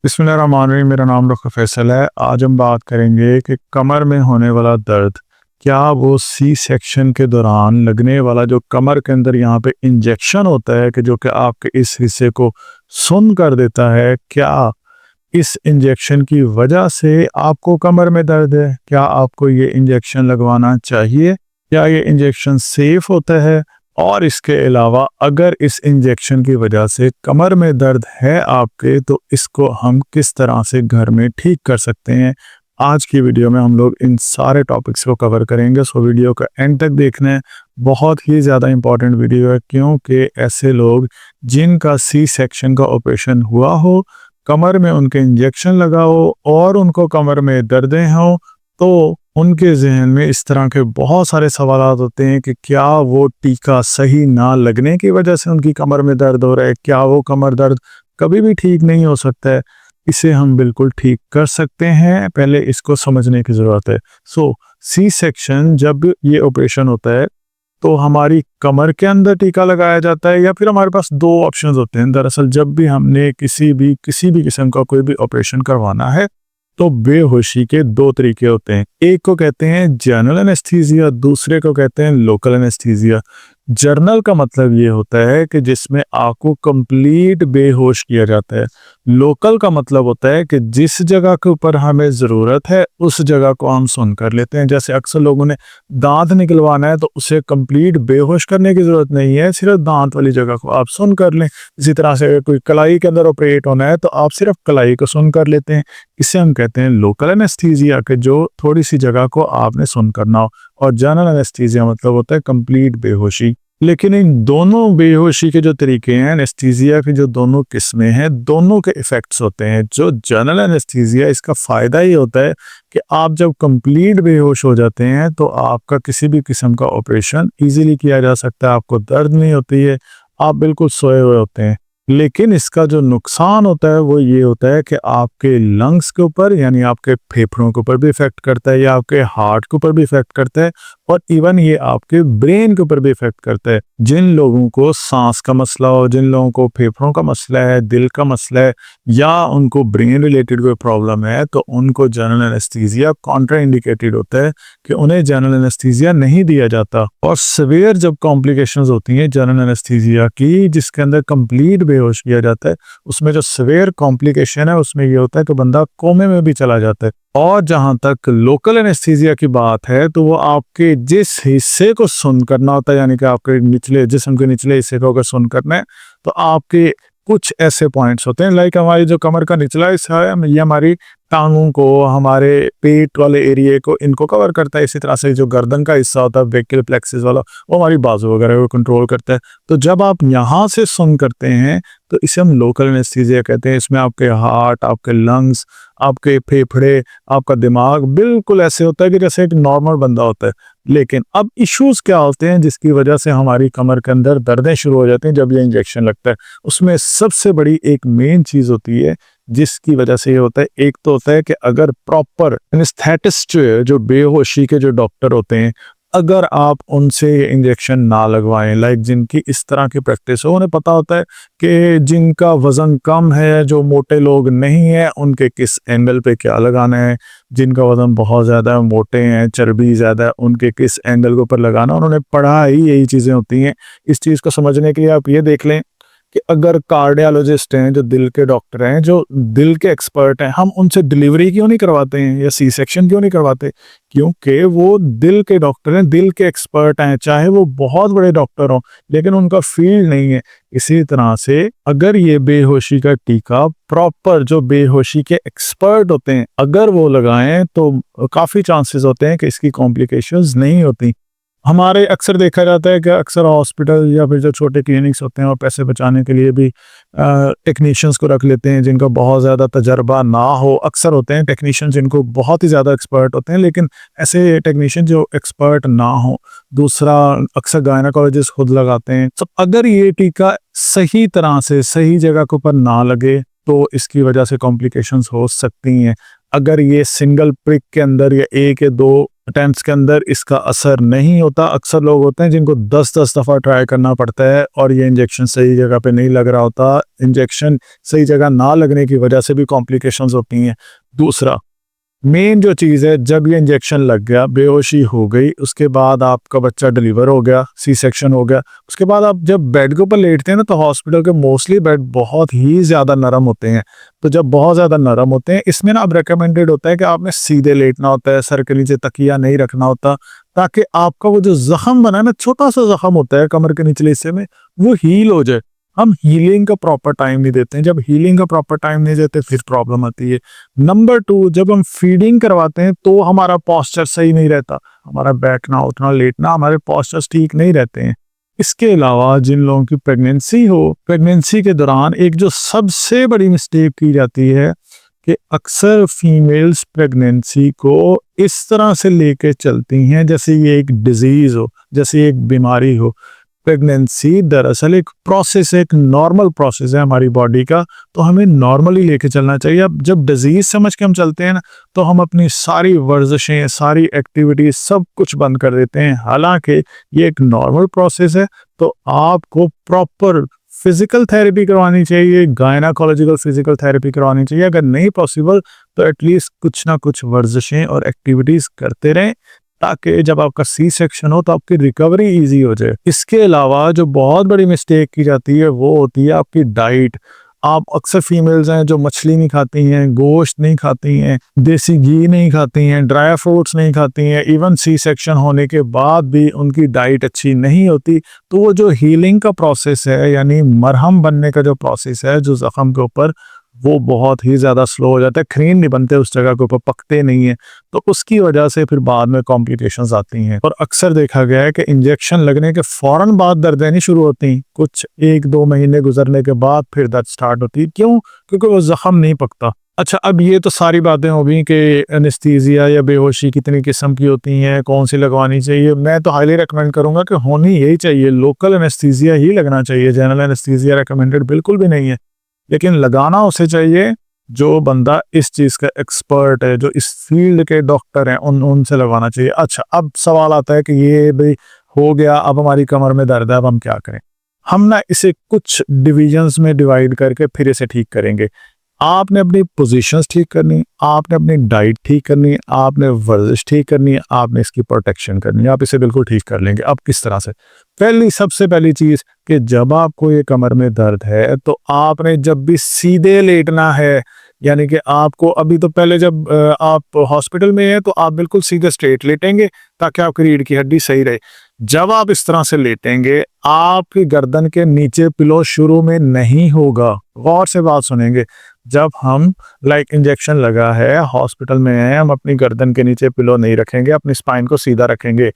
बिस्मिल्लाहिर्रहमानिर्रहीम। मेरा नाम डॉक्टर फैसल है। आज हम बात करेंगे कि कमर में होने वाला दर्द, क्या वो सी सेक्शन के दौरान लगने वाला जो कमर के अंदर यहाँ पे इंजेक्शन होता है कि जो कि आपके इस हिस्से को सुन्न कर देता है, क्या इस इंजेक्शन की वजह से आपको कमर में दर्द है? क्या आपको ये इंजेक्शन लगवाना चाहिए? क्या ये इंजेक्शन सेफ होता है? और इसके अलावा अगर इस इंजेक्शन की वजह से कमर में दर्द है आपके, तो इसको हम किस तरह से घर में ठीक कर सकते हैं? आज की वीडियो में हम लोग इन सारे टॉपिक्स को कवर करेंगे, सो वीडियो का एंड तक देखना है। बहुत ही ज़्यादा इंपॉर्टेंट वीडियो है, क्योंकि ऐसे लोग जिनका सी सेक्शन का ऑपरेशन हुआ हो, कमर में उनके इंजेक्शन लगा हो और उनको कमर में दर्दें हों, तो उनके ज़हन में इस तरह के बहुत सारे सवालात होते हैं कि क्या वो टीका सही ना लगने की वजह से उनकी कमर में दर्द हो रहा है? क्या वो कमर दर्द कभी भी ठीक नहीं हो सकता है? इसे हम बिल्कुल ठीक कर सकते हैं, पहले इसको समझने की ज़रूरत है। सी सेक्शन जब ये ऑपरेशन होता है, तो हमारी कमर के अंदर टीका लगाया जाता है या फिर हमारे पास दो ऑप्शंस होते हैं। दरअसल जब भी हमने किसी भी किस्म का कोई भी ऑपरेशन करवाना है, तो बेहोशी के दो तरीके होते हैं। एक को कहते हैं जनरल एनेस्थीसिया, दूसरे को कहते हैं लोकल एनेस्थीसिया। जर्नल का मतलब ये होता है कि जिसमें आपको कंप्लीट बेहोश किया जाता है। लोकल का मतलब होता है कि जिस जगह के ऊपर हमें ज़रूरत है उस जगह को हम सुन कर लेते हैं। जैसे अक्सर लोगों ने दांत निकलवाना है, तो उसे कंप्लीट बेहोश करने की ज़रूरत नहीं है, सिर्फ दांत वाली जगह को आप सुन कर लें। इसी तरह से अगर कोई कलाई के अंदर ऑपरेट होना है, तो आप सिर्फ कलाई को सुन कर लेते हैं। इसे हम कहते हैं लोकल एनेस्थीसिया, के जो थोड़ी सी जगह को आपने सुन करना हो। और जनरल एनेस्थीसिया मतलब होता है कंप्लीट बेहोशी। लेकिन इन दोनों बेहोशी के जो तरीके हैं, एनेस्थीसिया की जो दोनों किस्में हैं, दोनों के इफ़ेक्ट्स होते हैं। जो जनरल एनेस्थीसिया, इसका फ़ायदा ये होता है कि आप जब कंप्लीट बेहोश हो जाते हैं, तो आपका किसी भी किस्म का ऑपरेशन ईज़िली किया जा सकता है, आपको दर्द नहीं होती है, आप बिल्कुल सोए हुए होते हैं। लेकिन इसका जो नुकसान होता है वो ये होता है कि आपके लंग्स के ऊपर, यानी आपके फेफड़ों के ऊपर भी इफेक्ट करता है, या आपके हार्ट के ऊपर भी इफेक्ट करता है, और इवन ये आपके ब्रेन के ऊपर भी इफेक्ट करता है। जिन लोगों को सांस का मसला हो, जिन लोगों को फेफड़ों का मसला है, दिल का मसला है, या उनको ब्रेन रिलेटेड कोई प्रॉब्लम है, तो उनको जनरल एनेस्थीसिया कॉन्ट्रा इंडिकेटेड होता है कि उन्हें जनरल एनेस्थीसिया नहीं दिया जाता। और सीवियर जब कॉम्प्लिकेशंस होती हैं जनरल एनेस्थीसिया की, जिसके अंदर कंप्लीट बेहोश किया जाता है, उसमें जो सीवियर कॉम्प्लिकेशन है उसमें ये होता है कि बंदा कोमे में भी चला जाता है। और जहां तक लोकल एनेस्थीसिया की बात है, तो वो आपके जिस हिस्से को सुन करना होता है, यानी कि आपके निचले जिस्म के निचले हिस्से को अगर सुन करना है, तो आपके कुछ ऐसे पॉइंट्स होते हैं, लाइक हमारी जो कमर का निचला हिस्सा है, ये हमारी टांगों को, हमारे पेट वाले एरिया को, इनको कवर करता है। इसी तरह से जो गर्दन का हिस्सा होता है, ब्रेकियल प्लेक्सिस वाला, वो हमारी बाजू वगैरह को कंट्रोल करता है। तो जब आप यहाँ से सुन करते हैं, तो इसे हम लोकल एनेस्थीसिया कहते हैं। इसमें आपके हार्ट, आपके लंग्स, आपके फेफड़े, आपका दिमाग बिल्कुल ऐसे होता है कि जैसे एक नॉर्मल बंदा होता है। लेकिन अब इश्यूज क्या होते हैं जिसकी वजह से हमारी कमर के अंदर दर्दें शुरू हो जाती हैं जब ये इंजेक्शन लगता है? उसमें सबसे बड़ी एक मेन चीज होती है जिसकी वजह से ये होता है। एक तो होता है कि अगर प्रॉपर एनेस्थेटिस्ट, जो बेहोशी के जो डॉक्टर होते हैं, अगर आप उनसे इंजेक्शन ना लगवाएं, लाइक जिनकी इस तरह की प्रैक्टिस हो, उन्हें पता होता है कि जिनका वजन कम है, जो मोटे लोग नहीं है, उनके किस एंगल पे क्या लगाना है, जिनका वजन बहुत ज़्यादा मोटे हैं, चर्बी ज़्यादा है, उनके किस एंगल के ऊपर लगाना, उन्होंने पढ़ा ही यही चीज़ें होती हैं। इस चीज़ को समझने के लिए आप ये देख लें कि अगर कार्डियोलॉजिस्ट हैं, जो दिल के डॉक्टर हैं, जो दिल के एक्सपर्ट हैं, हम उनसे डिलीवरी क्यों नहीं करवाते हैं या सी सेक्शन क्यों नहीं करवाते? क्योंकि वो दिल के डॉक्टर हैं, दिल के एक्सपर्ट हैं, चाहे वो बहुत बड़े डॉक्टर हों, लेकिन उनका फील्ड नहीं है। इसी तरह से अगर ये बेहोशी का टीका प्रॉपर जो बेहोशी के एक्सपर्ट होते हैं अगर वो लगाएं, तो काफ़ी चांसेस होते हैं कि इसकी कॉम्प्लिकेशंस नहीं होती। हमारे अक्सर देखा जाता है कि अक्सर हॉस्पिटल या फिर जो छोटे क्लिनिक्स होते हैं, और पैसे बचाने के लिए भी टेक्नीशियंस को रख लेते हैं जिनका बहुत ज़्यादा तजर्बा ना हो। अक्सर होते हैं टेक्नीशियन जिनको बहुत ही ज़्यादा एक्सपर्ट होते हैं, लेकिन ऐसे टेक्नीशियन जो एक्सपर्ट ना हो। दूसरा, अक्सर गायनेकोलॉजिस्ट खुद लगाते हैं। तो अगर ये टीका सही तरह से सही जगह के ऊपर ना लगे, तो इसकी वजह से कॉम्प्लिकेशंस हो सकती हैं। अगर ये सिंगल प्रिक के अंदर या एक या दो अटेम्प्ट्स के अंदर इसका असर नहीं होता। अक्सर लोग होते हैं जिनको 10-10 दफ़ा ट्राई करना पड़ता है और ये इंजेक्शन सही जगह पे नहीं लग रहा होता। इंजेक्शन सही जगह ना लगने की वजह से भी कॉम्प्लिकेशंस होती हैं। दूसरा, मेन जो चीज़ है, जब ये इंजेक्शन लग गया, बेहोशी हो गई, उसके बाद आपका बच्चा डिलीवर हो गया, सी सेक्शन हो गया, उसके बाद आप जब बेड के ऊपर लेटते हैं ना, तो हॉस्पिटल के मोस्टली बेड बहुत ही ज़्यादा नरम होते हैं। तो जब बहुत ज़्यादा नरम होते हैं, इसमें ना अब रिकमेंडेड होता है कि आपने सीधे लेटना होता है, सर के नीचे तकिया नहीं रखना होता, ताकि आपका वो जो ज़ख्म बना है ना, छोटा सा ज़ख्म होता है कमर के निचले हिस्से में, वो हील हो जाए। हम हीलिंग का प्रॉपर टाइम नहीं देते हैं। जब हीलिंग का प्रॉपर टाइम नहीं देते, फिर प्रॉब्लम आती है। नंबर 2, जब हम फीडिंग करवाते हैं तो हमारा पोस्चर सही नहीं रहता। हमारा बैठना, उठना, लेटना, हमारे पोस्चर्स ठीक नहीं रहते हैं। इसके अलावा जिन लोगों की प्रेगनेंसी हो, प्रेगनेंसी के दौरान एक जो सबसे बड़ी मिस्टेक की जाती है कि अक्सर फीमेल्स प्रेगनेंसी को इस तरह से लेके चलती हैं जैसे ये एक डिजीज हो, जैसे ये एक बीमारी हो। प्रेगनेंसी दरअसल एक प्रोसेस है, एक नॉर्मल प्रोसेस है हमारी बॉडी का, तो हमें नॉर्मली लेके चलना चाहिए। अब जब डिजीज समझ के हम चलते हैं ना, तो हम अपनी सारी वर्जिशें, सारी एक्टिविटीज, सब कुछ बंद कर देते हैं। हालांकि ये एक नॉर्मल प्रोसेस है, तो आपको प्रॉपर फिजिकल थेरेपी करवानी चाहिए, गायनाकोलॉजिकल फिजिकल थेरेपी करवानी चाहिए। अगर नहीं पॉसिबल तो एटलीस्ट कुछ ना कुछ वर्जिशें और एक्टिविटीज करते रहें, ताकि जब आपका सी सेक्शन हो तो आपकी रिकवरी इजी हो जाए। इसके अलावा जो बहुत बड़ी मिस्टेक की जाती है वो होती है आपकी डाइट। आप अक्सर फीमेल्स हैं जो मछली नहीं खाती हैं, गोश्त नहीं खाती हैं, देसी घी नहीं खाती हैं, ड्राई फ्रूट्स नहीं खाती हैं, इवन सी सेक्शन होने के बाद भी उनकी डाइट अच्छी नहीं होती। तो वो जो हीलिंग का प्रोसेस है, यानी मरहम बनने का जो प्रोसेस है जो जख्म के ऊपर, वो बहुत ही ज़्यादा स्लो हो जाता है। खरीन नहीं बनते उस जगह के ऊपर, पकते नहीं है, तो उसकी वजह से फिर बाद में कॉम्प्लिकेशंस आती हैं। और अक्सर देखा गया है कि इंजेक्शन लगने के फौरन बाद दर्दें नहीं शुरू होती, कुछ 1-2 महीने गुजरने के बाद फिर दर्द स्टार्ट होती है। क्यों? क्योंकि वो जख्म नहीं पकता। अच्छा, अब ये तो सारी बातें हो गई कि एनेस्थीसिया या बेहोशी कितनी किस्म की होती हैं, कौन सी लगवानी चाहिए। मैं तो हाईली रिकमेंड करूंगा कि होनी यही चाहिए, लोकल एनेस्थीसिया ही लगना चाहिए। जनरल एनेस्थीसिया रिकमेंडेड बिल्कुल भी नहीं है, लेकिन लगाना उसे चाहिए जो बंदा इस चीज़ का एक्सपर्ट है, जो इस फील्ड के डॉक्टर हैं, उनसे लगवाना चाहिए। अच्छा, अब सवाल आता है कि ये भाई हो गया, अब हमारी कमर में दर्द है, अब हम क्या करें? हम ना इसे कुछ डिविजन्स में डिवाइड करके फिर इसे ठीक करेंगे। आपने अपनी पोजीशंस ठीक करनी, आपने अपनी डाइट ठीक करनी, आपने वर्जिश ठीक करनी, आपने इसकी प्रोटेक्शन करनी है। आप इसे बिल्कुल ठीक कर लेंगे। अब किस तरह से? सबसे पहली चीज़ कि जब आपको ये कमर में दर्द है, तो आपने जब भी सीधे लेटना है, यानी कि आपको अभी तो पहले जब आप हॉस्पिटल में हैं तो आप बिल्कुल सीधे स्ट्रेट लेटेंगे ताकि आपकी रीढ़ की हड्डी सही रहे। जब आप इस तरह से लेटेंगे, आपकी गर्दन के नीचे पिलो शुरू में नहीं होगा। गौर से बात सुनेंगे। जब हम इंजेक्शन लगा है, हॉस्पिटल में है, हम अपनी गर्दन के नीचे पिलो नहीं रखेंगे, अपनी स्पाइन को सीधा रखेंगे।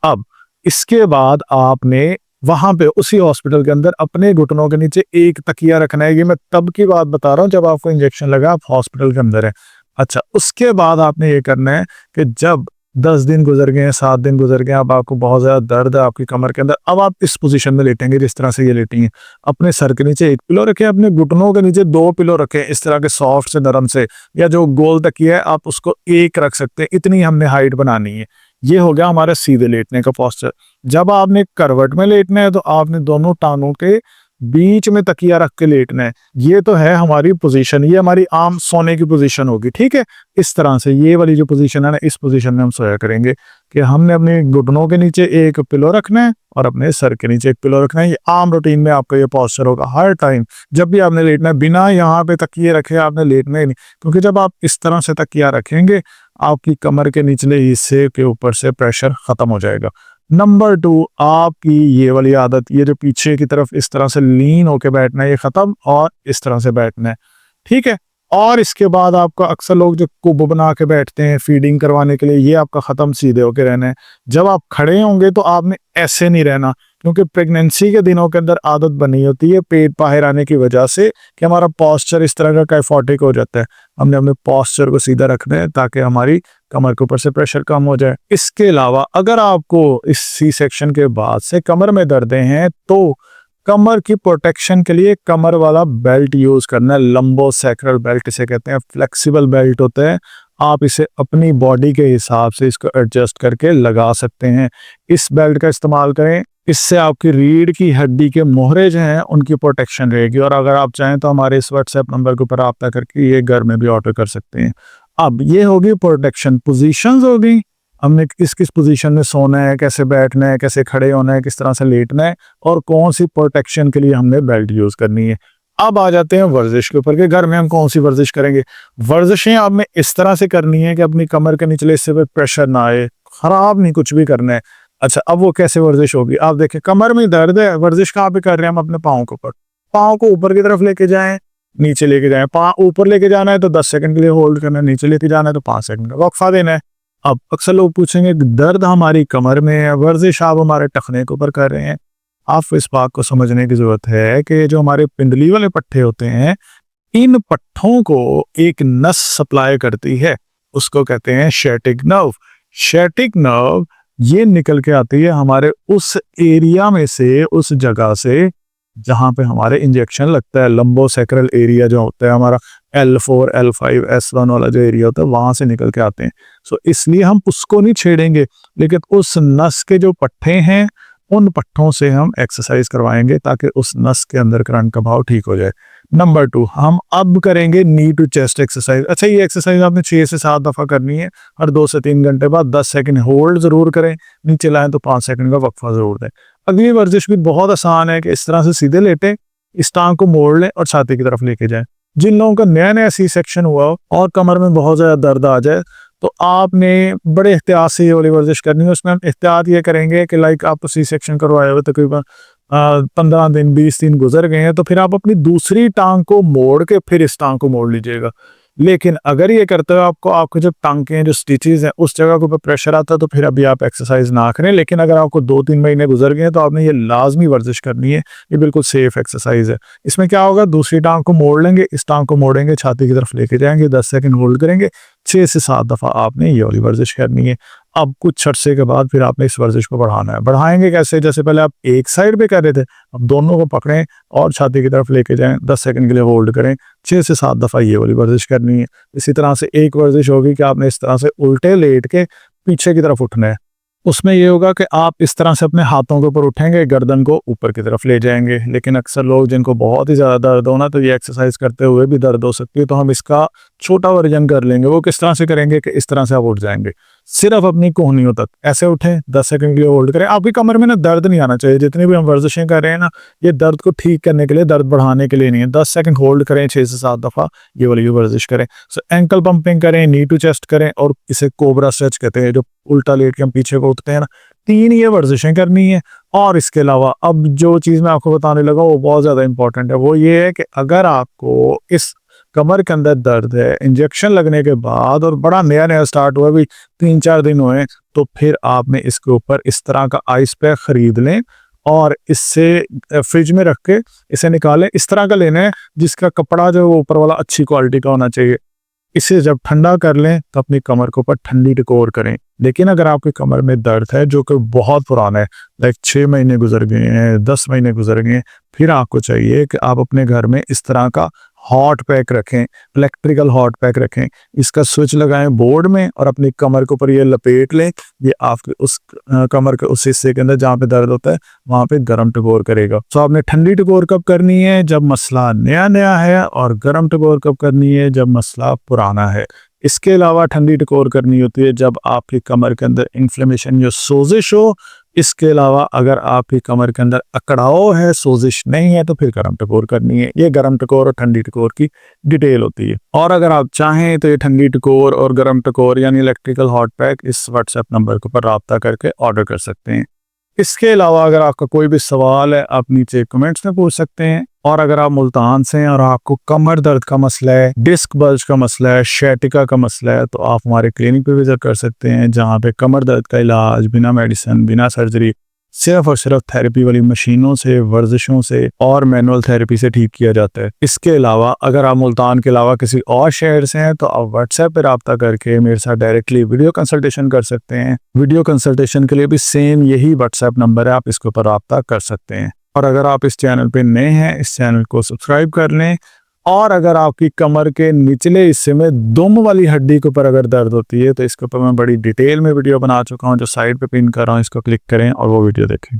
अब इसके बाद आपने वहां पे उसी हॉस्पिटल के अंदर अपने घुटनों के नीचे एक तकिया रखना है। ये मैं तब की बात बता रहा हूँ जब आपको इंजेक्शन लगा, आप हॉस्पिटल के अंदर है। अच्छा, उसके बाद आपने ये करना है कि जब 10 दिन गुजर गए हैं, 7 दिन गुजर गए, अब आपको बहुत ज्यादा दर्द है आपकी कमर के अंदर, अब आप इस पोजीशन में लेटेंगे जिस तरह से ये लेटेंगे। अपने सर के नीचे एक पिलो रखें, अपने घुटनों के नीचे 2 पिलो रखें, इस तरह के सॉफ्ट से, नरम से, या जो गोल तकिया है आप उसको एक रख सकते हैं। इतनी हमने हाइट बनानी है। ये हो गया हमारे सीधे लेटने का पोस्चर। जब आपने करवट में लेटना है तो आपने दोनों टांगों के बीच में तकिया रख के लेटना है। ये तो है हमारी पोजीशन, ये हमारी आम सोने की पोजीशन होगी। ठीक है, इस तरह से ये वाली जो पोजीशन है ना, इस पोजीशन में हम सोया करेंगे कि हमने अपने घुटनों के नीचे एक पिलो रखना है और अपने सर के नीचे एक पिलो रखना है। ये आम रूटीन में आपका ये पोस्चर होगा हर टाइम। जब भी आपने लेटना है, बिना यहाँ पे तकिए रखे आपने लेटना ही नहीं, क्योंकि जब आप इस तरह से तकिया रखेंगे, आपकी कमर के निचले हिस्से के ऊपर से प्रेशर खत्म हो जाएगा। नंबर 2, आपकी ये वाली आदत, ये जो पीछे की तरफ इस तरह से लीन होके बैठना है, ये खत्म, और इस तरह से बैठना है। ठीक है, और इसके बाद आपका अक्सर लोग जो कुब बना के बैठते हैं फीडिंग करवाने के लिए, ये आपका खत्म, सीधे होके रहना है। जब आप खड़े होंगे तो आपने ऐसे नहीं रहना, क्योंकि प्रेगनेंसी के दिनों के अंदर आदत बनी होती है पेट बाहर आने की वजह से कि हमारा पोस्चर इस तरह का काइफोटिक हो जाता है। हमने अपने पोस्चर को सीधा रखना है ताकि हमारी कमर के ऊपर से प्रेशर कम हो जाए। इसके अलावा अगर आपको इस सी सेक्शन के बाद से कमर में दर्दें हैं, तो कमर की प्रोटेक्शन के लिए कमर वाला बेल्ट यूज करना है। लंबो सैक्रल बेल्ट इसे कहते हैं, फ्लेक्सिबल बेल्ट होता है। आप इसे अपनी बॉडी के हिसाब से इसको एडजस्ट करके लगा सकते हैं। इस बेल्ट का इस्तेमाल करें, इससे आपकी रीढ़ की हड्डी के मोहरे जो हैं उनकी प्रोटेक्शन रहेगी। और अगर आप चाहें तो हमारे इस व्हाट्सएप नंबर के ऊपर रब्ता करके ये घर में भी ऑर्डर कर सकते हैं। अब ये होगी प्रोटेक्शन। पोजीशंस होगी, हमने किस किस पोजीशन में सोना है, कैसे बैठना है, कैसे खड़े होना है, किस तरह से लेटना है और कौन सी प्रोटेक्शन के लिए हमने बेल्ट यूज करनी है। अब आ जाते हैं वर्जिश के ऊपर कि घर में हम कौन सी वर्जिश करेंगे। वर्जिशें अब में इस तरह से करनी है कि अपनी कमर के निचले हिस्से पे प्रेशर ना आए, खराब नहीं कुछ भी करना है। अच्छा, अब वो कैसे वर्जिश होगी, आप देखें कमर में दर्द है, वर्जिश कहाँ पे कर रहे हैं हम, अपने पाँव के ऊपर। पाँव को ऊपर की तरफ लेके जाएं, नीचे लेके जाएं। पाँव ऊपर लेके जाना है तो 10 सेकंड के लिए होल्ड करना है, नीचे लेके जाना है तो 5 सेकंड का वक्फा देना है। अब अक्सर लोग पूछेंगे दर्द हमारी कमर में है, वर्जिश आप हमारे टखने के ऊपर कर रहे हैं। आप इस बात को समझने की जरूरत है कि जो हमारे पिंडली वाले पट्टे होते हैं, इन पट्टों को एक नस सप्लाई करती है, उसको कहते हैं शैटिक नर्व। शैटिक नर्व ये निकल के आती है हमारे उस एरिया में से, उस जगह से जहां पे हमारे इंजेक्शन लगता है। लंबोसेक्रल एरिया जो होता है हमारा, L4 L5 S1 वाला जो एरिया होता है, वहां से निकल के आते हैं। सो इसलिए हम उसको नहीं छेड़ेंगे, लेकिन उस नस के जो पट्टे हैं उन पट्टों से हम एक्सरसाइज करवाएंगे ताकि उस नस के अंदर करंट का भाव ठीक हो जाए। नंबर 2, हम अब करेंगे नी टू चेस्ट एक्सरसाइज। अच्छा, ये एक्सरसाइज आपने 6 से 7 दफा करनी है। हर 2 से 3 घंटे बाद 10 सेकंड होल्ड जरूर करें, नीचे लाएं तो 5 सेकंड का वक्फा जरूर दें। अगली वर्जिश भी बहुत आसान है कि इस तरह से सीधे लेटे, इस टांग को मोड़ लें और छाती की तरफ लेके जाएं। जिन लोगों का नया नया सी सेक्शन हुआ हो और कमर में बहुत ज्यादा दर्द आ जाए तो आपने बड़े एहतियात से ये वाली वर्जिश करनी है। उसमें हम एहतियात ये करेंगे कि लाइक आप सी सेक्शन करवाए हुए तकरीबन 15 दिन 20 दिन गुजर गए हैं, तो फिर आप अपनी दूसरी टांग को मोड़ के फिर इस टांग को मोड़ लीजिएगा। लेकिन अगर ये करते हो आपको, आपके जो टांके हैं, जो स्टिचेस हैं, उस जगह के ऊपर प्रेशर आता है तो फिर अभी आप एक्सरसाइज ना करें। लेकिन अगर आपको 2-3 महीने गुजर गए हैं तो आपने ये लाजमी वर्जिश करनी है। ये बिल्कुल सेफ एक्सरसाइज है। इसमें क्या होगा, दूसरी टांग को मोड़ लेंगे, इस टांग को मोड़ेंगे, छाती की तरफ लेके जाएंगे, 10 सेकंड होल्ड करेंगे, 6 से 7 दफा आपने ये वाली वर्जिश करनी है। अब कुछ अरसे के बाद फिर आपने इस वर्जिश को बढ़ाना है। बढ़ाएंगे कैसे, जैसे पहले आप एक साइड पे कर रहे थे, अब दोनों को पकड़ें और छाती की तरफ लेके जाएं, 10 सेकंड के लिए होल्ड करें, 6 से 7 दफा ये वाली वर्जिश करनी है। इसी तरह से एक वर्जिश होगी कि आपने इस तरह से उल्टे लेट के पीछे की तरफ उठना है। उसमें ये होगा कि आप इस तरह से अपने हाथों के ऊपर उठेंगे, गर्दन को ऊपर की तरफ ले जाएंगे। लेकिन अक्सर लोग जिनको बहुत ही ज़्यादा दर्द होना, तो ये एक्सरसाइज करते हुए भी दर्द हो सकती है, तो हम इसका छोटा वर्जन कर लेंगे। वो किस तरह से करेंगे कि इस तरह से आप उठ जाएंगे, सिर्फ अपनी कोहनियों तक ऐसे उठें, 10 सेकंड के लिए होल्ड करें। आपकी कमर में ना दर्द नहीं आना चाहिए। जितनी भी हम वर्जिशें कर रहे हैं ना, ये दर्द को ठीक करने के लिए, दर्द बढ़ाने के लिए नहीं है। 10 सेकंड होल्ड करें, 6 से 7 दफा ये वाली वर्जिश करें। सो एंकल पंपिंग करें, नी टू चेस्ट करें, और इसे कोबरा स्ट्रेच कहते हैं, जो उल्टा लेट के हम पीछे को उठते हैं ना। 3 ये वर्जिशें करनी है। और इसके अलावा अब जो चीज़ मैं आपको बताने लगा वो बहुत ज़्यादा इंपॉर्टेंट है। वो ये है कि अगर आपको इस कमर के अंदर दर्द है इंजेक्शन लगने के बाद, और बड़ा नया नया स्टार्ट हुआ, भी 3-4 दिन हुए, तो फिर आपने इसके ऊपर इस तरह का आइस पैक खरीद लें और इससे फ्रिज में रख के इसे निकालें। इस तरह का लेना है जिसका कपड़ा जो ऊपर वाला अच्छी क्वालिटी का होना चाहिए। इसे जब ठंडा कर लें तो अपनी कमर के ऊपर ठंडी टकोर करें। लेकिन अगर आपकी कमर में दर्द है जो कि बहुत पुराना है, लाइक 6 महीने गुजर गए हैं, 10 महीने गुजर गए हैं, फिर आपको चाहिए कि आप अपने घर में इस तरह का हॉट पैक रखें, इलेक्ट्रिकल हॉट पैक रखें। इसका स्विच लगाएं बोर्ड में और अपनी कमर के ऊपर ये लपेट लें। ये आपके उस कमर के उस हिस्से के अंदर जहाँ पे दर्द होता है वहां पे गर्म टकोर करेगा। तो आपने ठंडी टकोर कब करनी है, जब मसला नया नया है, और गर्म टकोर कब करनी है, जब मसला पुराना है। इसके अलावा ठंडी टकोर करनी होती है जब आपकी कमर के अंदर इन्फ्लेमेशन या सोजिश हो। इसके अलावा अगर आपकी कमर के अंदर अकड़ाव है, सोजिश नहीं है, तो फिर गर्म टकोर करनी है। ये गर्म टकोर और ठंडी टकोर की डिटेल होती है। और अगर आप चाहें तो ये ठंडी टकोर और गर्म टकोर यानी इलेक्ट्रिकल हॉट पैक इस व्हाट्सएप नंबर के ऊपर राब्ता करके ऑर्डर कर सकते हैं। इसके अलावा अगर आपका कोई भी सवाल है आप नीचे कमेंट्स में पूछ सकते हैं। और अगर आप मुल्तान से हैं और आपको कमर दर्द का मसला है, डिस्क बल्ज का मसला है, शैटिका का मसला है, तो आप हमारे क्लिनिक पे विजिट कर सकते हैं, जहां पे कमर दर्द का इलाज बिना मेडिसिन, बिना सर्जरी, सिर्फ और सिर्फ थेरेपी वाली मशीनों से, वर्जिशों से और मैनुअल थेरेपी से ठीक किया जाता है। इसके अलावा अगर आप मुल्तान के अलावा किसी और शहर से हैं तो आप व्हाट्सएप पे रब्ता करके मेरे साथ डायरेक्टली वीडियो कंसल्टेशन कर सकते हैं। वीडियो कंसल्टेशन के लिए भी सेम यही व्हाट्सएप नंबर है, आप इसके ऊपर रब्ता कर सकते हैं। और अगर आप इस चैनल पे नए हैं, इस चैनल को सब्सक्राइब कर लें और अगर आपकी कमर के निचले हिस्से में दुम वाली हड्डी के ऊपर अगर दर्द होती है तो इसके ऊपर मैं बड़ी डिटेल में वीडियो बना चुका हूँ, जो साइड पे पिन कर रहा हूँ, इसको क्लिक करें और वो वीडियो देखें।